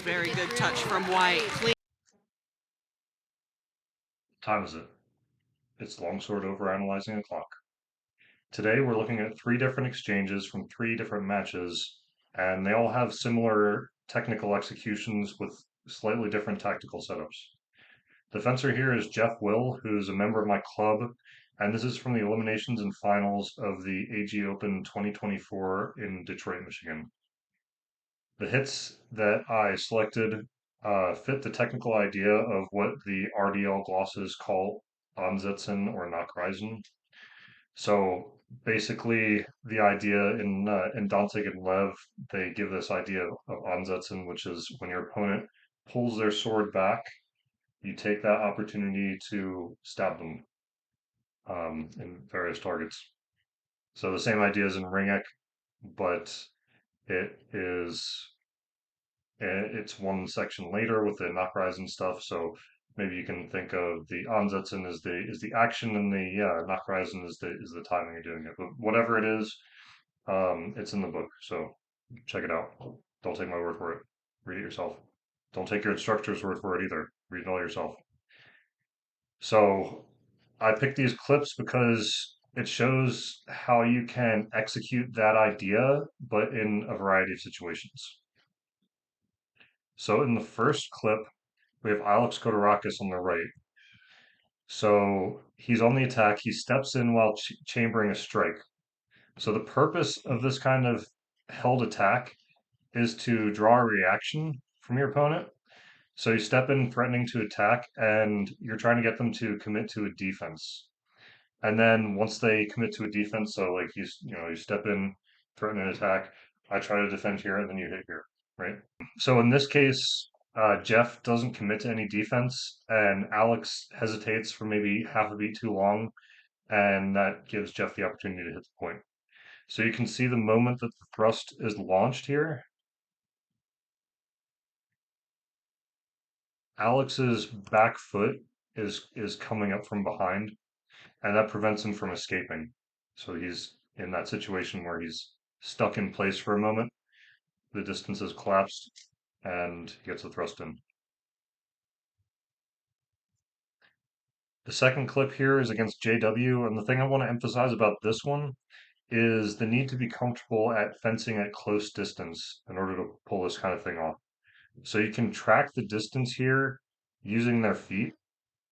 very good touch from white. Clean. Time is it? It's Longsword Overanalyzing a Clock. Today we're looking at three different exchanges from three different matches, and they all have similar technical executions with slightly different tactical setups. The fencer here is Jeff Will, who's a member of my club, and this is from the eliminations and finals of the AG Open 2024 in Detroit, Michigan. The hits that I selected fit the technical idea of what the RDL glosses call Ansetzen or Nachreisen. So basically, the idea in Danzig and Lev, they give this idea of Ansetzen, which is when your opponent pulls their sword back, you take that opportunity to stab them in various targets. So the same idea as in Ringek, but it is it's one section later with the Nachreisen stuff. So maybe you can think of the Ansetzen is the action and the Nachreisen is the timing of doing it. But whatever it is, it's in the book. So check it out. Don't take my word for it. Read it yourself. Don't take your instructor's word for it either. Read it all yourself. So I picked these clips because it shows how you can execute that idea, but in a variety of situations. So in the first clip, we have Alex Kotorakis on the right. So he's on the attack. He steps in while chambering a strike. So the purpose of this kind of held attack is to draw a reaction from your opponent. So you step in threatening to attack, and you're trying to get them to commit to a defense. And then once they commit to a defense, so like you step in, threaten an attack, I try to defend here, and then you hit here, right? So in this case, Jeff doesn't commit to any defense, and Alex hesitates for maybe half a beat too long, and that gives Jeff the opportunity to hit the point. So you can see the moment that the thrust is launched here, Alex's back foot is coming up from behind, and that prevents him from escaping. So he's in that situation where he's stuck in place for a moment. The distance is collapsed, and he gets a thrust in. The second clip here is against JW, and the thing I want to emphasize about this one is the need to be comfortable at fencing at close distance in order to pull this kind of thing off. So you can track the distance here using their feet.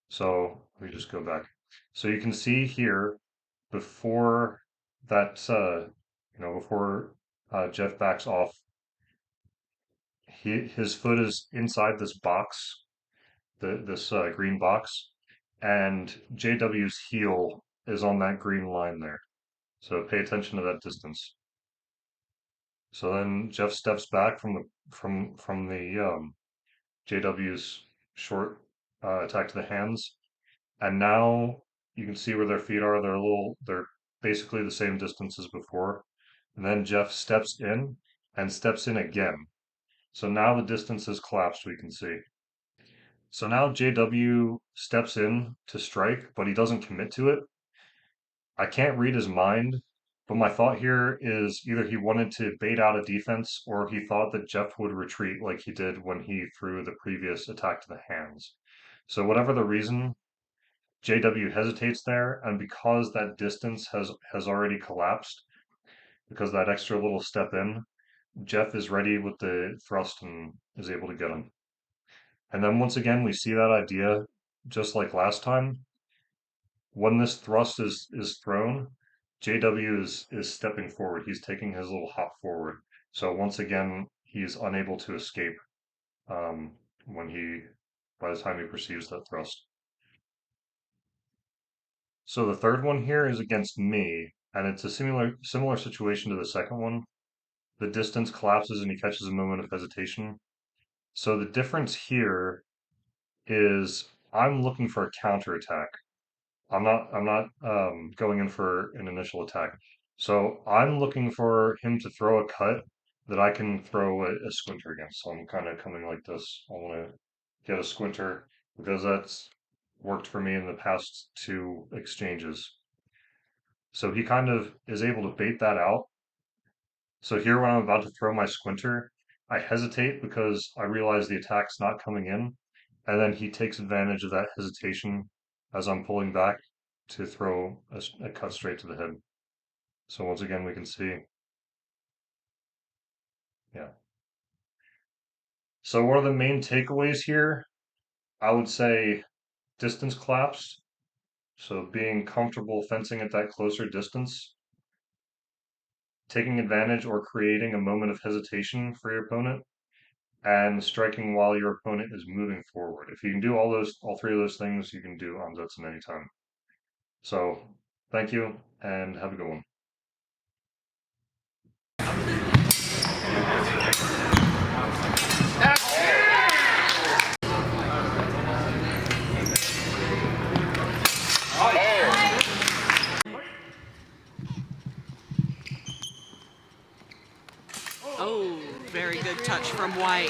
So let me just go back. So you can see here before that, before Jeff backs off, his foot is inside this box, this green box, and JW's heel is on that green line there. So pay attention to that distance. So then Jeff steps back from the JW's short attack to the hands, and now you can see where their feet are. They're basically the same distance as before. And then Jeff steps in and steps in again. So now the distance has collapsed, we can see. So now JW steps in to strike, but he doesn't commit to it. I can't read his mind, but my thought here is either he wanted to bait out a defense or he thought that Jeff would retreat like he did when he threw the previous attack to the hands. So whatever the reason, JW hesitates there, and because that distance has already collapsed, because that extra little step in, Jeff is ready with the thrust and is able to get him. And then once again, we see that idea, just like last time. When this thrust is thrown, JW is stepping forward. He's taking his little hop forward. So once again, he's unable to escape when by the time he perceives that thrust. So the third one here is against me, and it's a similar situation to the second one. The distance collapses and he catches a moment of hesitation. So the difference here is I'm looking for a counterattack. I'm not going in for an initial attack. So I'm looking for him to throw a cut that I can throw a squinter against. So I'm kind of coming like this. I want to get a squinter because that's worked for me in the past two exchanges. So he kind of is able to bait that out. So here when I'm about to throw my squinter, I hesitate because I realize the attack's not coming in, and then he takes advantage of that hesitation as I'm pulling back to throw a cut straight to the head. So once again, we can see, yeah. So what are the main takeaways here? I would say distance collapse. So being comfortable fencing at that closer distance, taking advantage or creating a moment of hesitation for your opponent, and striking while your opponent is moving forward. If you can do all three of those things, you can do Anzetsu anytime. So thank you and have a good one. Oh, very good touch from White.